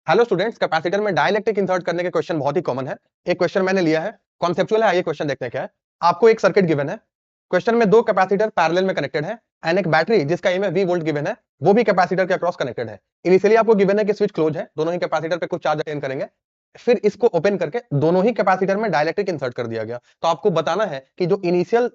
Hello students, capacitor में dielectric insert करने के क्वेश्चन बहुत ही कॉमन है। एक क्वेश्चन मैंने लिया है, कॉन्सेप्चुअल है। आइए क्वेश्चन देखते हैं क्या है। आपको एक सर्किट गिवन है। क्वेश्चन में दो कैपेसिटर पैरेलल में कनेक्टेड है एंड एक बैटरी जिसका एम है V वोल्ट गिवन है, वो भी कैपेसिटर के अक्रॉस कनेक्टेड है। इनिशियली आपको गिवन है कि स्विच क्लोज है, दोनों ही कैपेसिटर पे कुछ चार्ज अटेन करेंगे। फिर इसको ओपन करके दोनों ही कैपेसिटर में डाइलेक्ट्रिक इंसर्ट कर दिया गया। तो आपको बताना है कि जो इनिशियल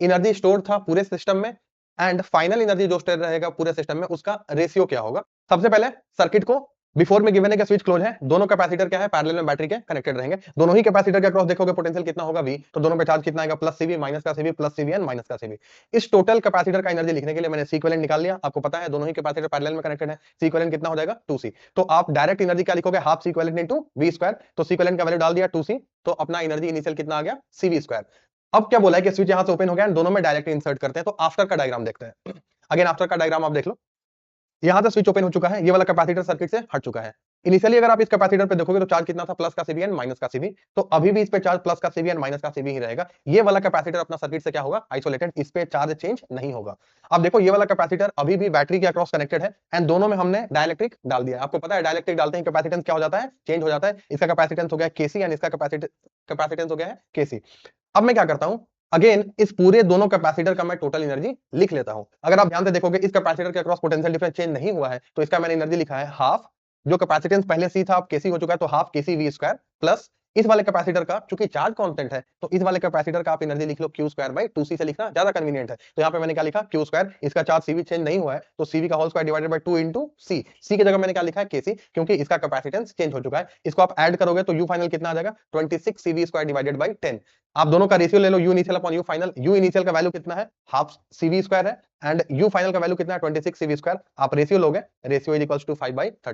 एनर्जी स्टोर था पूरे सिस्टम में एंड फाइनल एनर्जी जो स्टोर रहेगा पूरे सिस्टम में, उसका रेशियो क्या होगा। सबसे पहले सर्किट को बिफोर में गिवन है कि स्विच क्लोज है, दोनों कैपेसिटर क्या है, पैरेलल में बैटरी के कनेक्टेड रहेंगे। दोनों ही कैपेसिटर के अक्रॉस देखोगे पोटेंशियल कितना होगा V, तो दोनों पे चार्ज कितना आएगा, प्लस CV, माइनस का CV, plus CV and minus का CV। इस टोटल कैपेसिटर का एनर्जी लिखने के लिए मैंने C इक्विवेलेंट निकाल लिया। आपको पता है दोनों ही कैपेसिटर पैरेलल में कनेक्टेड है, C इक्विवेलेंट कितना हो जाएगा 2C। तो आप डायरेक्ट एनर्जी क्या लिखोगे, half C equivalent into V square. तो C इक्विवेलेंट का वैल्यू डाल दिया 2C, तो अपना एनर्जी इनिशियल कितना आ गया CV स्क्वायर। अब क्या बोला है कि स्विच यहां से ओपन हो गया एंड दोनों में डायरेक्ट इंसर्ट करते हैं। तो आफ्टर का डायग्राम देखते हैं। अगेन आफ्टर का डायग्राम आप देख लो। यहां से स्विच ओपन हो चुका है, ये वाला कैपेसिटर सर्किट से हट चुका है। इनिशियली अगर आप इस कैपेसिटर पे देखोगे तो चार्ज कितना था, प्लस का CV एंड माइनस का CV। तो अभी भी इस पे चार्ज प्लस का CV एंड माइनस का CV ही रहेगा। ये वाला कैपेसिटर अपना सर्किट से क्या होगा, आइसोलेटेड, इस पे चार्ज चेंज नहीं होगा। अब देखो ये वाला कैपेसिटर अभी भी बैटरी के अक्रॉस कनेक्टेड है एंड दोनों में हमने डाइलेक्ट्रिक डाल दिया है। आपको पता है डाइलेक्ट्रिक डालते हैं कैपेसिटेंस क्या हो जाता है, चेंज हो जाता है। इसका कैपेसिटेंस हो गया KC एंड इसका कैपेसिटेंस हो गया है KC। अब मैं क्या करता हूं, अगेन इस पूरे दोनों कैपेसिटर का मैं टोटल एनर्जी लिख लेता हूं। अगर आप ध्यान से देखोगे इस कैपेसिटर के अक्रॉस पोटेंशियल डिफरेंस चेंज नहीं हुआ है, तो इसका मैंने एनर्जी लिखा है हाफ, जो कैपेसिटेंस पहले C था अब KC हो चुका है, तो half KC V square, plus इस वाले कैपेसिटर का चूंकि चार्ज कांस्टेंट है तो इस वाले कैपेसिटर का आप एनर्जी लिख लो Q स्क्वायर बाई 2C से लिखना ज्यादा कन्वीनियंट है। तो यहाँ पे मैंने क्या लिखा, Q स्क्वायर, इसका चार्ज CV चेंज नहीं हुआ है तो CV का whole square divided by 2 into C। C की जगह मैंने क्या लिखा है KC, क्योंकि इसका कैपेसिटेंस चेंज हो चुका है। इसको आप ऐड करोगे तो U फाइनल कितना आ जाएगा, 26 CV स्क्वायर डिवाइडेड बाई 10। आप दोनों का रेशियो ले लो, U initial upon U final. U initial का वैल्यू कितना है, हाफ CV स्क्वायर है एंड U फाइनल का वैल्यू कितना है 26 CV स्क्वायर। आप रेशियो लोगे, रेशियो इज इक्वल्स टू 5/30।